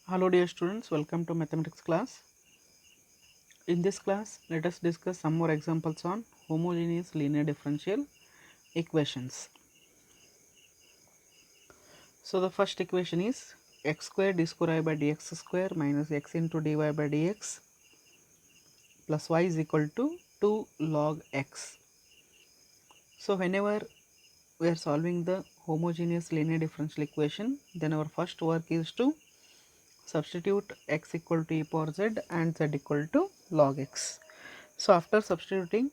Hello dear students, welcome to mathematics class. In this class, let us discuss some more examples on homogeneous linear differential equations. So the first equation is x square d square I by dx square minus x into dy by dx plus y is equal to 2 log x. So whenever we are solving the homogeneous linear differential equation, then our first work is to substitute x equal to e power z and z equal to log x. So after substituting,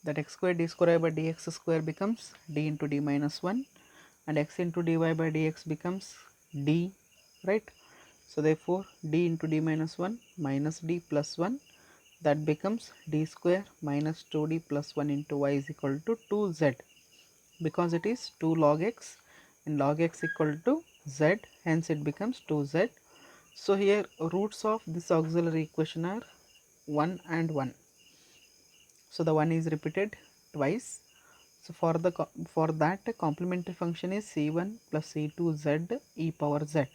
that x square d square I by dx square becomes d into d minus 1 and x into dy by dx becomes d, right? So therefore d into d minus 1 minus d plus 1, that becomes d square minus 2d plus 1 into y is equal to 2z, because it is 2 log x and log x equal to z, hence it becomes 2z. So here roots of this auxiliary equation are 1 and 1. So the 1 is repeated twice. So for that complementary function is c1 plus c2z e power z,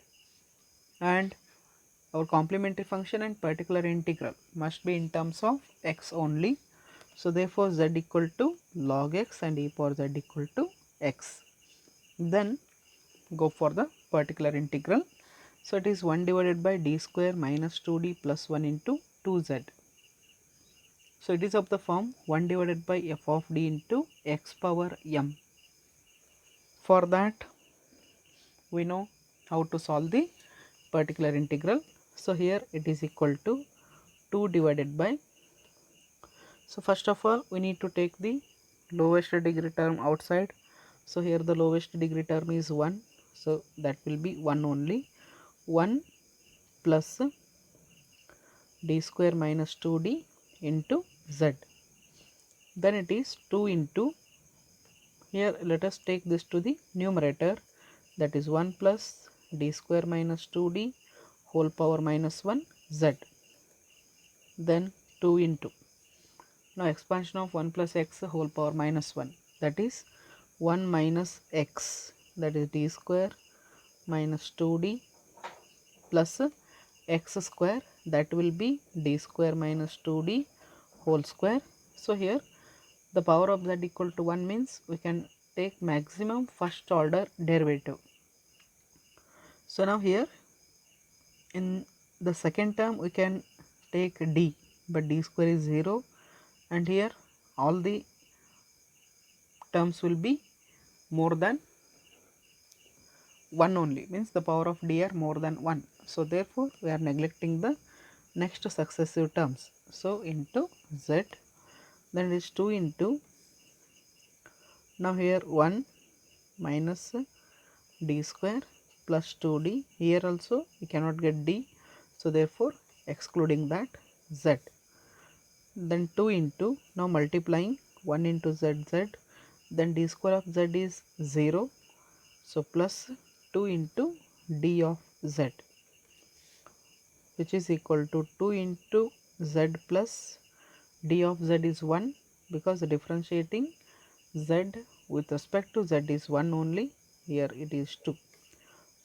and our complementary function and particular integral must be in terms of x only. So therefore z equal to log x and e power z equal to x. Then go for the particular integral. So it is 1 divided by d square minus 2d plus 1 into 2z. So it is of the form 1 divided by f of d into x power m. For that we know how to solve the particular integral. So here it is equal to 2 divided by, so first of all we need to take the lowest degree term outside. So here the lowest degree term is 1, so that will be 1 only. 1 plus d square minus 2d into z, then it is 2 into, here let us take this to the numerator, that is 1 plus d square minus 2d whole power minus 1 z, then 2 into, now expansion of 1 plus x whole power minus 1, that is 1 minus x, that is d square minus 2d plus x square, that will be d square minus 2d whole square. So here the power of z equal to 1 means we can take maximum first order derivative. So now here in the second term we can take d, but d square is 0, and here all the terms will be more than 1 only, means the power of d are more than 1. So therefore we are neglecting the next successive terms. So into z, then it is 2 into, now here 1 minus d square plus 2d, here also we cannot get d, so therefore excluding that z, then 2 into, now multiplying 1 into z, then d square of z is 0, so plus 2 into d of z, which is equal to 2 into z plus d of z is 1, because differentiating z with respect to z is 1 only, here it is 2.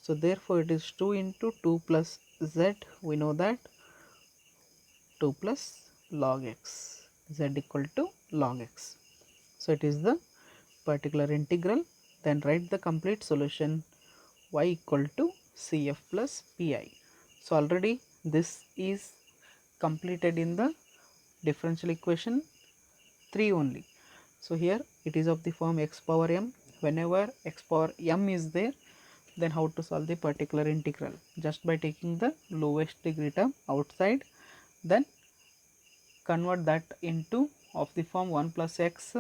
So therefore it is 2 into 2 plus z, we know that 2 plus log x, z equal to log x. So it is the particular integral. Then write the complete solution, y equal to cf plus pi. So already this is completed in the differential equation 3 only. So here it is of the form x power m. Whenever x power m is there, then how to solve the particular integral? Just by taking the lowest degree term outside, then convert that into of the form 1 plus x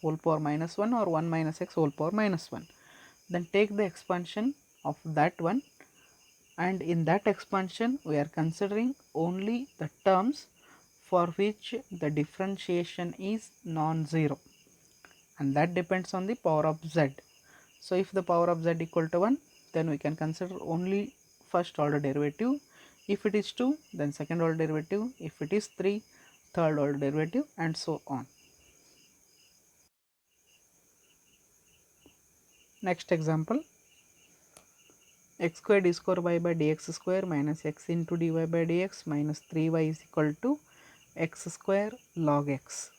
whole power minus 1 or 1 minus x whole power minus 1. Then take the expansion of that one, and in that expansion we are considering only the terms for which the differentiation is non-zero, and that depends on the power of z. So if the power of z equal to 1, then we can consider only first order derivative. If it is 2, then second order derivative. If it is 3, third order derivative, and so on. Next example, x square d square y by dx square minus x into dy by dx minus 3y is equal to x square log x.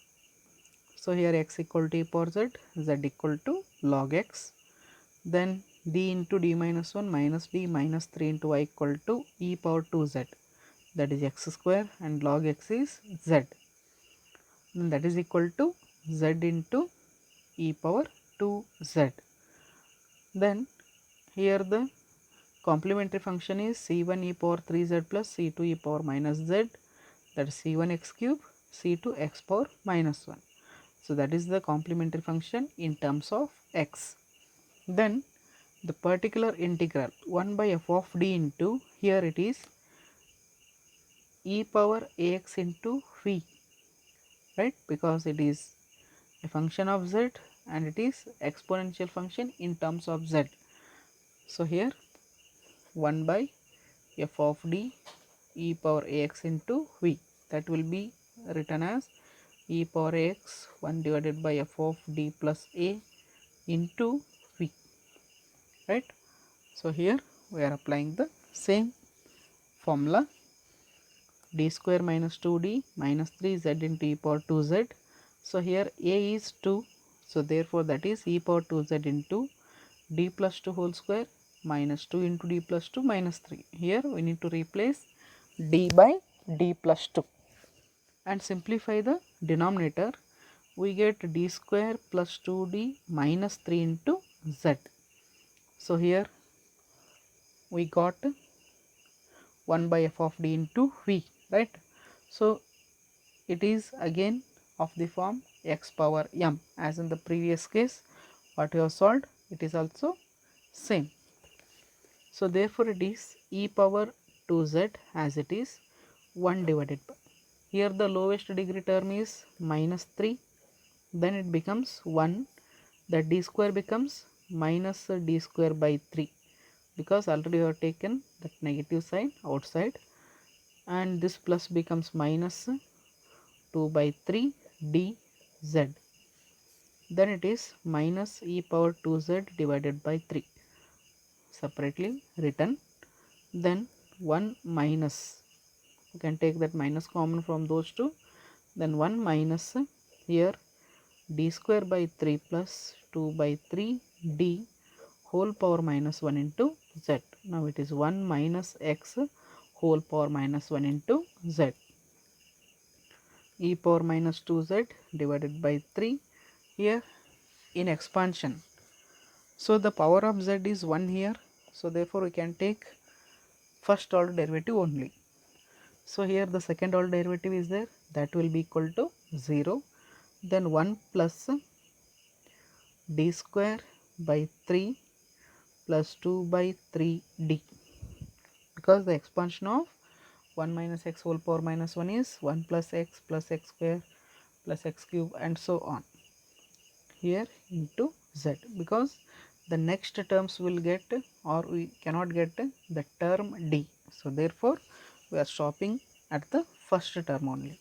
So here x equal to e power z, z equal to log x. Then d into d minus 1 minus d minus 3 into y equal to e power 2z, that is x square, and log x is z. Then that is equal to z into e power 2z. Then here the complementary function is c1 e power 3z plus c2 e power minus z, that is c1 x cube, c2 x power minus 1. So that is the complementary function in terms of x. Then the particular integral 1 by f of d into, here it is e power ax into v, right, because it is a function of z and it is exponential function in terms of z. So here 1 by f of d e power ax into v, that will be written as e power ax 1 divided by f of d plus a into v, right. So here we are applying the same formula, d square minus 2d minus 3z into e power 2z. So here a is 2, so therefore that is e power 2z into d plus 2 whole square minus 2 into d plus 2 minus 3. Here we need to replace d by d plus 2 and simplify the denominator. We get d square plus 2d minus 3 into z. So here we got 1 by f of d into v, right. So it is again of the form x power m, as in the previous case what we have solved, it is also same. So therefore it is e power 2z as it is 1 divided by, here the lowest degree term is minus 3, then it becomes 1, the d square becomes minus d square by 3, because already we have taken that negative sign outside, and this plus becomes minus 2 by 3 dz, then it is minus e power 2z divided by 3 separately written. Then 1 minus, you can take that minus common from those two, then 1 minus here d square by 3 plus 2 by 3 d whole power minus 1 into z. Now it is 1 minus x whole power minus 1 into z, e power minus 2z divided by 3 here in expansion. So the power of z is 1 here, so therefore we can take first order derivative only. So here the second order derivative is there, that will be equal to 0, then 1 plus d square by 3 plus 2 by 3d, because the expansion of 1 minus x whole power minus 1 is 1 plus x square plus x cube and so on here into z, because the next terms will get, or we cannot get the term d, so therefore we are stopping at the first term only.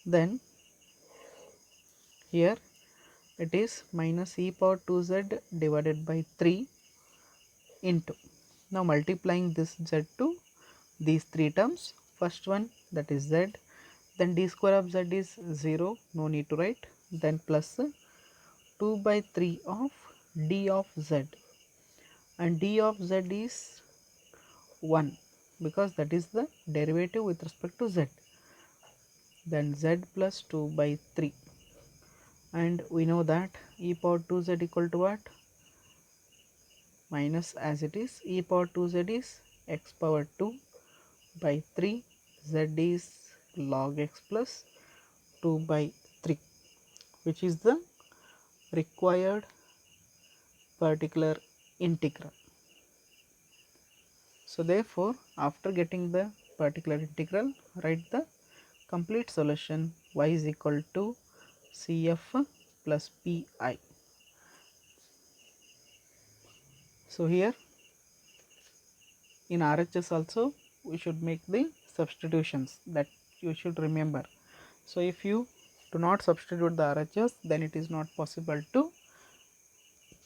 Then here it is minus e power 2z divided by 3 into, now multiplying this z to these three terms, first one that is z, then d square of z is 0, no need to write, then plus 2 by 3 of d of z, and d of z is 1, because that is the derivative with respect to z, then z plus 2 by 3, and we know that e power 2z equal to what, minus, as it is e power 2z is x power 2 by 3, z is log x plus 2 by 3, which is the required particular integral. So therefore after getting the particular integral, write the complete solution, y is equal to cf plus pi. So here in RHS also we should make the substitutions, that you should remember. So if you do not substitute the RHS, then it is not possible to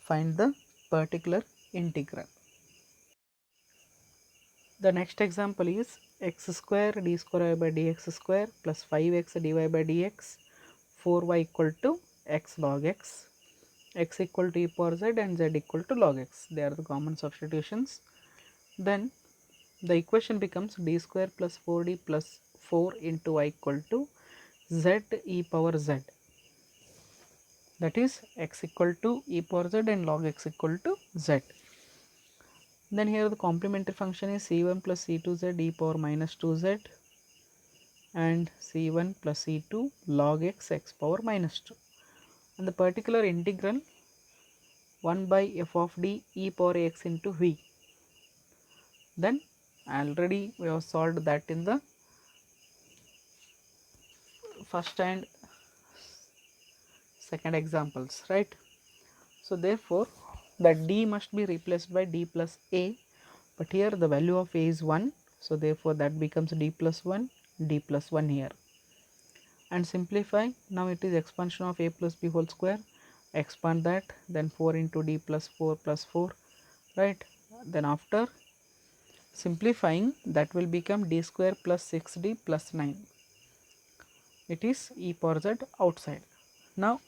find the particular integral. The next example is x square d square by dx square plus 5x dy by dx, 4y equal to x log x, x equal to e power z and z equal to log x. They are the common substitutions. Then the equation becomes d square plus 4d plus 4 into y equal to z e power z, that is x equal to e power z and log x equal to z. Then here the complementary function is c1 plus c2z e power minus 2z and c1 plus c2 log x x power minus 2, and the particular integral 1 by f of d e power x into v. Then already we have solved that in the first and second examples, right? So therefore that d must be replaced by d plus a, but here the value of a is 1, so therefore that becomes d plus 1, d plus 1 here. And simplify, now it is expansion of a plus b whole square, expand that, then 4 into d plus 4 plus 4, right? Then after simplifying, that will become d square plus 6d plus 9, it is e power z outside. Now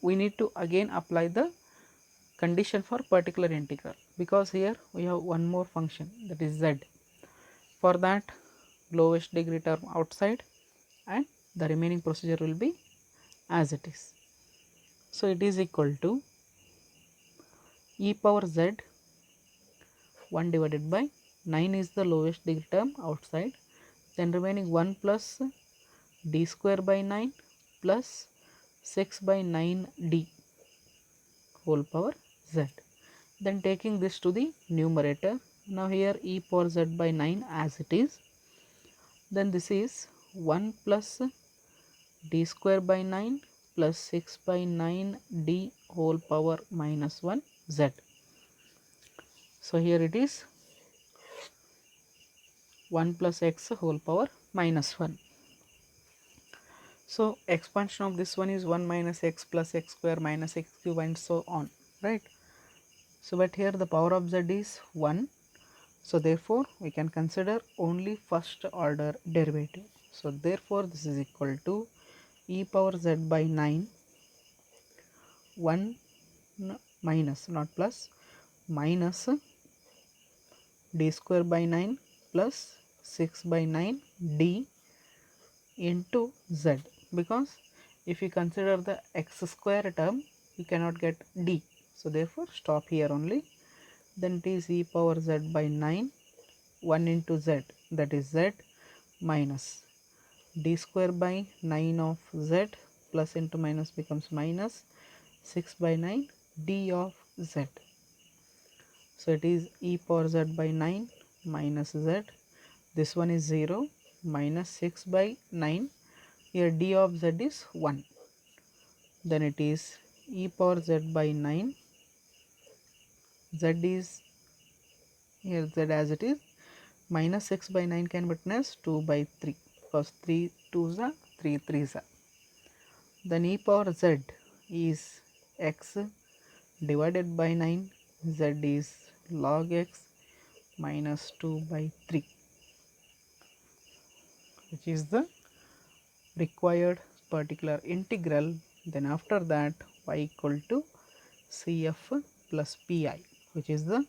we need to again apply the condition for particular integral, because here we have one more function, that is z. For that, lowest degree term outside and the remaining procedure will be as it is. So it is equal to e power z 1 divided by 9 is the lowest degree term outside, then remaining 1 plus d square by 9 plus 6 by 9d whole power z. Then taking this to the numerator, now here e power z by 9 as it is, then this is 1 plus d square by 9 plus 6 by 9 d whole power minus 1 z. So here it is 1 plus x whole power minus 1. So expansion of this one is 1 minus x plus x square minus x cube and so on, right? So but here the power of z is 1, so therefore we can consider only first order derivative. So therefore this is equal to e power z by 9 1 minus, not plus, minus d square by 9 plus 6 by 9 d into z, because if you consider the x square term you cannot get d, so therefore stop here only. Then it is e power z by 9 1 into z, that is z, minus d square by 9 of z plus into minus becomes minus 6 by 9 d of z. So it is e power z by 9 minus z, this one is 0, minus 6 by 9, here d of z is 1, then it is e power z by 9, z is here z as it is, minus 6 by 9 can be written as 2 by 3, because 3 2s are 3 3s are. Then e power z is x divided by 9, z is log x minus 2 by 3, which is the required particular integral. Then after that y equal to cf plus pi, which is the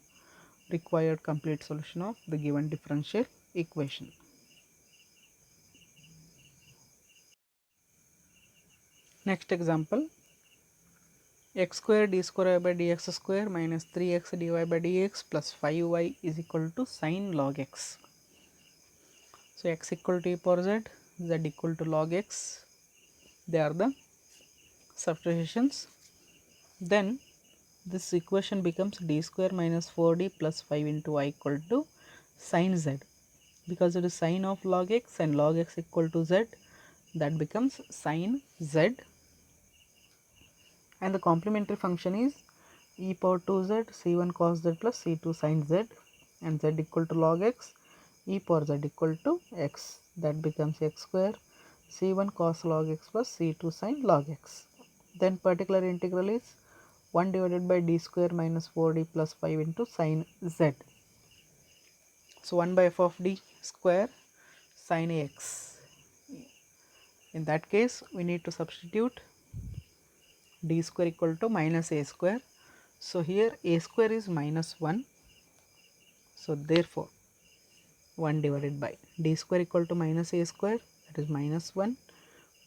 required complete solution of the given differential equation. Next example, x square d square by dx square minus 3x dy by dx plus 5y is equal to sin log x. So x equal to e power z, z equal to log x, they are the substitutions. Then this equation becomes d square minus 4d plus 5 into y equal to sin z, because it is sin of log x and log x equal to z, that becomes sin z, and the complementary function is e power 2z c1 cos z plus c2 sin z, and z equal to log x, e power z equal to x, that becomes x square c1 cos log x plus c2 sin log x. Then particular integral is 1 divided by d square minus 4d plus 5 into sin z. So 1 by f of d square sin ax. In that case we need to substitute d square equal to minus a square. So here a square is minus 1. So therefore 1 divided by d square equal to minus a square, that is minus 1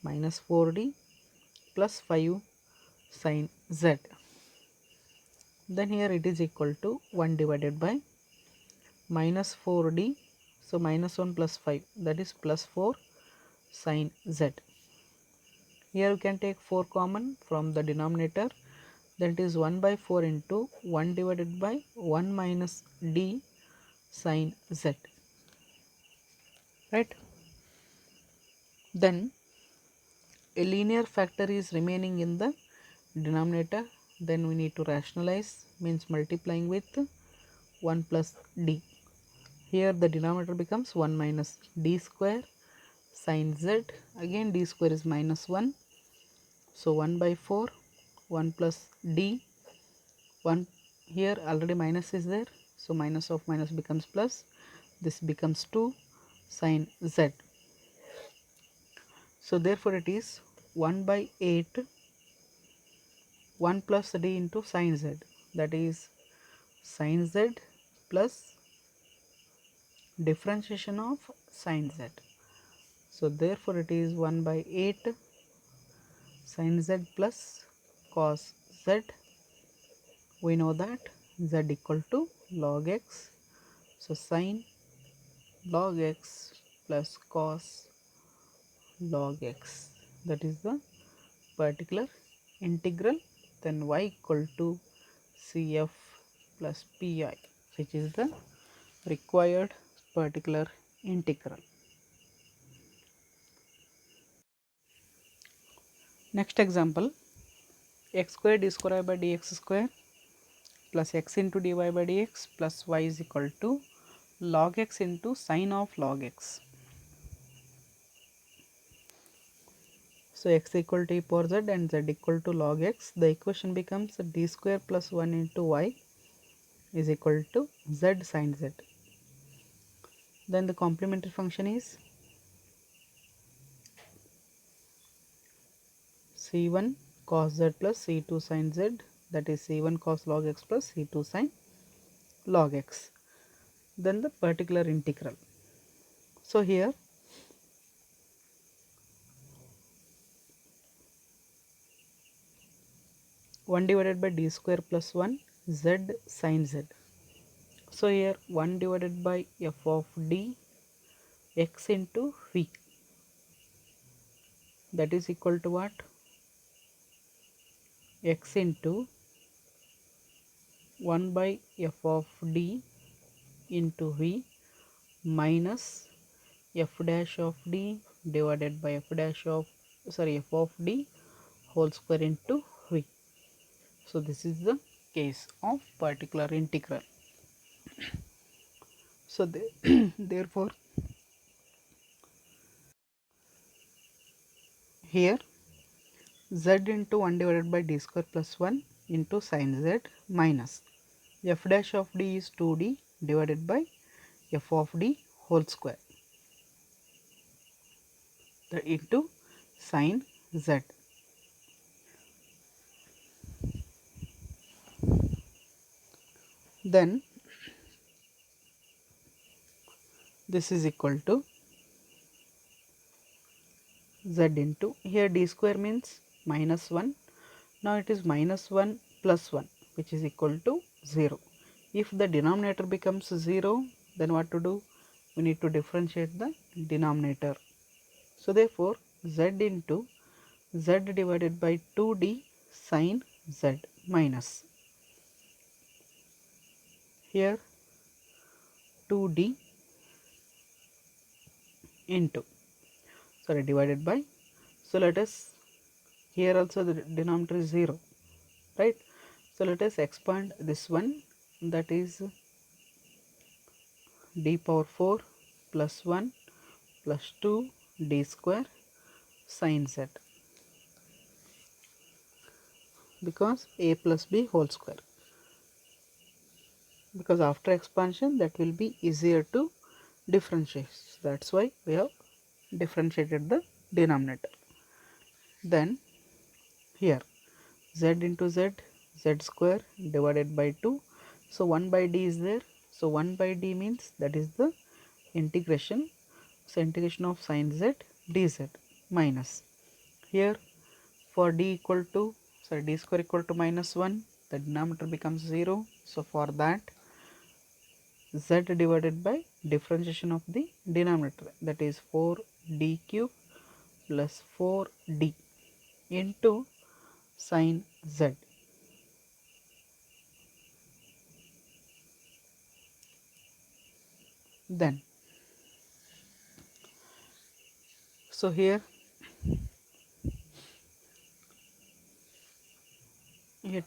minus 4d plus 5 sin z. Then here it is equal to 1 divided by minus 4d. So minus 1 plus 5, that is plus 4 sin z. Here you can take 4 common from the denominator, that is 1 by 4 into 1 divided by 1 minus d sin z, right. Then a linear factor is remaining in the denominator, then we need to rationalize, means multiplying with 1 plus d. Here the denominator becomes 1 minus d square sin z, again d square is minus 1. So 1 by 4, 1 plus d, 1 here already minus is there, so minus of minus becomes plus, this becomes 2 sin z. So therefore it is 1 by 8 1 plus d into sin z, that is sin z plus differentiation of sin z. So therefore it is 1 by 8 sin z plus cos z. We know that z equal to log x. So sin log x plus cos log x, that is the particular integral. Then y equal to cf plus pi, which is the required particular integral. Next example, x square d square by dx square plus x into dy by dx plus y is equal to log x into sine of log x. So x equal to e power z and z equal to log x. The equation becomes d square plus 1 into y is equal to z sin z. Then the complementary function is c1 cos z plus c2 sin z, that is c1 cos log x plus c2 sin log x. Then the particular integral. So here 1 divided by d square plus 1 z sin z. So here 1 divided by f of d x into v, that is equal to what? X into 1 by f of d into v minus f dash of d divided by f of d whole square into v. So this is the case of particular integral. So therefore here z into 1 divided by d square plus 1 into sin z minus f dash of d is 2d divided by f of d whole square into sin z. Then this is equal to z into, here d square means minus 1. Now it is minus 1 plus 1, which is equal to 0. If the denominator becomes 0, then what to do? We need to differentiate the denominator. So therefore z into z divided by 2d sin z minus, here 2d into, divided by, so let us, here also the denominator is 0, right. So let us expand this one, that is d power 4 plus 1 plus 2 d square sin z, because a plus b whole square. because after expansion that will be easier to differentiate. So that's why we have differentiated the denominator. Then here z into z, z square divided by 2. So 1 by d is there. So 1 by d means that is the integration. So integration of sin z dz minus here for d equal to, sorry, d square equal to minus 1, the denominator becomes 0. So for that z divided by differentiation of the denominator, that is 4d cube plus 4d into sin z. Then so here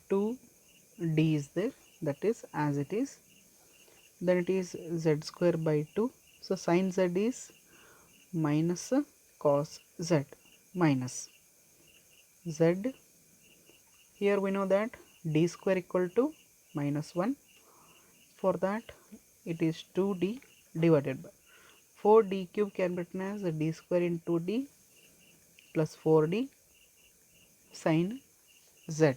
2d is there, that is as it is. Then it is z square by 2. So sin z is minus cos z minus z. Here we know that d square equal to minus 1. For that it is 2d divided by 4d cube can be written as d square into d plus 4d sin z.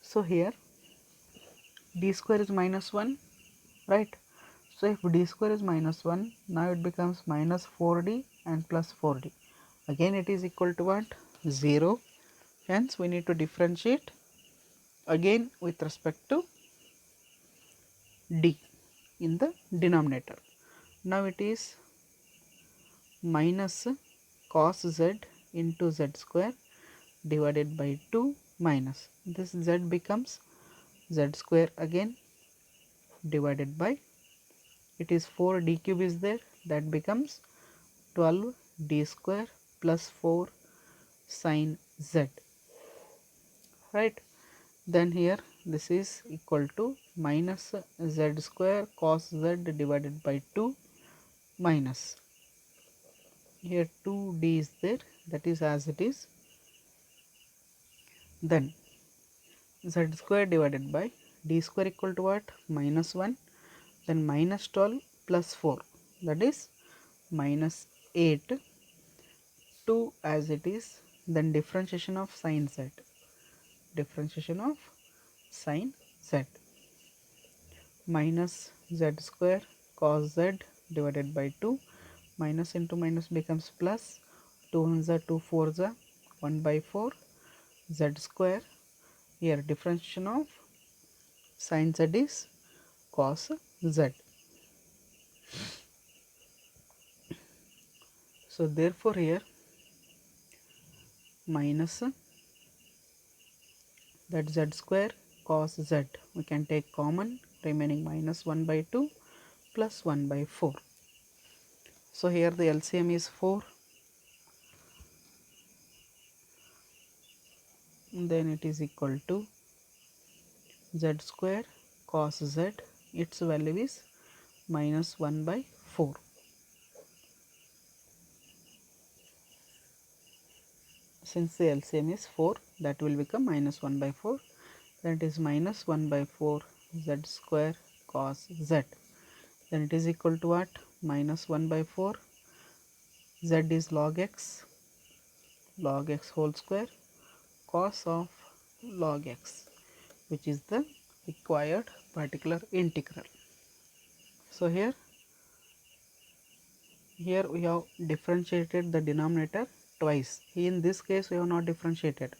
So here d square is minus 1, right? So if d square is minus 1, now it becomes minus 4d and plus 4d. Again it is equal to what? 0. Hence we need to differentiate again with respect to d in the denominator. Now it is minus cos z into z square divided by 2 minus this z becomes z square again divided by, it is 4d cube is there, that becomes 12d square plus 4 sin z, right? Then here this is equal to minus z square cos z divided by 2 minus here 2d is there, that is as it is. Then z square divided by d square equal to what? Minus 1. Then minus 12 plus 4, that is minus 8. 2 as it is. Then differentiation of sin z, differentiation of sin z, minus z square cos z divided by 2, minus into minus becomes plus, 2 ones are 2 fours are 1 by 4 z square. Here differentiation of sin z is cos z. So therefore here minus that z square cos z, we can take common, remaining minus 1 by 2 plus 1 by 4. So here the LCM is 4, then it is equal to z square cos z, its value is minus 1 by 4. Since the LCM is 4, that will become minus 1 by 4, that is minus 1 by 4 z square cos z. Then it is equal to what? Minus 1 by 4, z is log x whole square cos of log x, which is the required particular integral. So here we have differentiated the denominator twice. In this case we have not differentiated,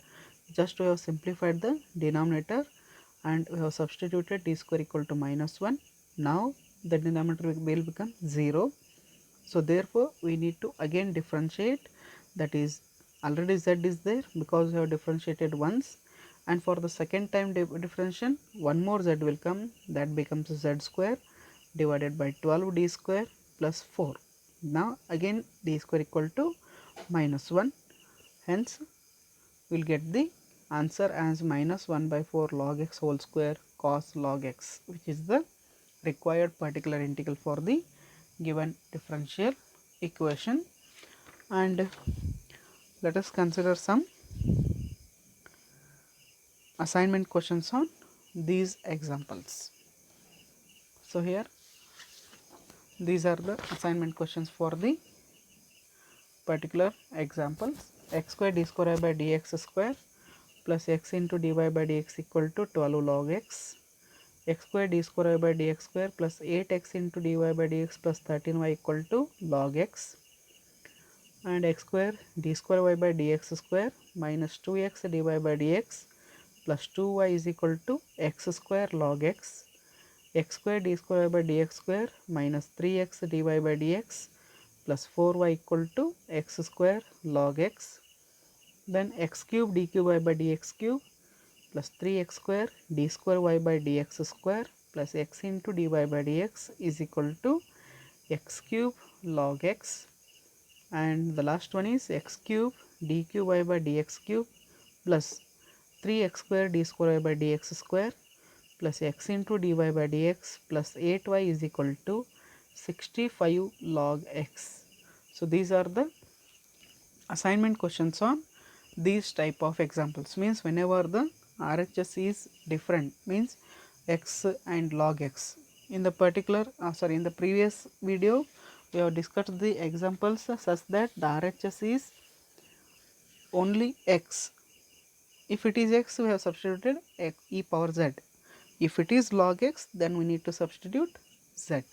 just we have simplified the denominator and we have substituted d square equal to minus 1. Now the denominator will become 0. So therefore we need to again differentiate, that is already z is there because we have differentiated once, and for the second time differentiation one more z will come, that becomes z square divided by 12d square plus 4. Now again d square equal to minus 1, hence we will get the answer as minus 1 by 4 log x whole square cos log x, which is the required particular integral for the given differential equation. And let us consider some assignment questions on these examples. So here these are the assignment questions for the particular examples. X square d square I by dx square plus x into dy by dx equal to 12 log x. X square d square I by dx square plus 8x into dy by dx plus 13y equal to log x, and x square d square y by dx square minus 2x dy by dx plus 2y is equal to x square log x. X square d square by dx square minus 3x dy by dx plus 4y equal to x square log x. Then x cube d cube y by dx cube plus 3x square d square y by dx square plus x into dy by dx is equal to x cube log x. And the last one is x cube d cube y by dx cube plus 3x square d square y by dx square plus x into dy by dx plus 8y is equal to 65 log x. So these are the assignment questions on these type of examples. Means whenever the RHS is different, means x and log x. In the particular in the previous video we have discussed the examples such that the RHS is only x. If it is x, we have substituted e power z. If it is log x, then we need to substitute z.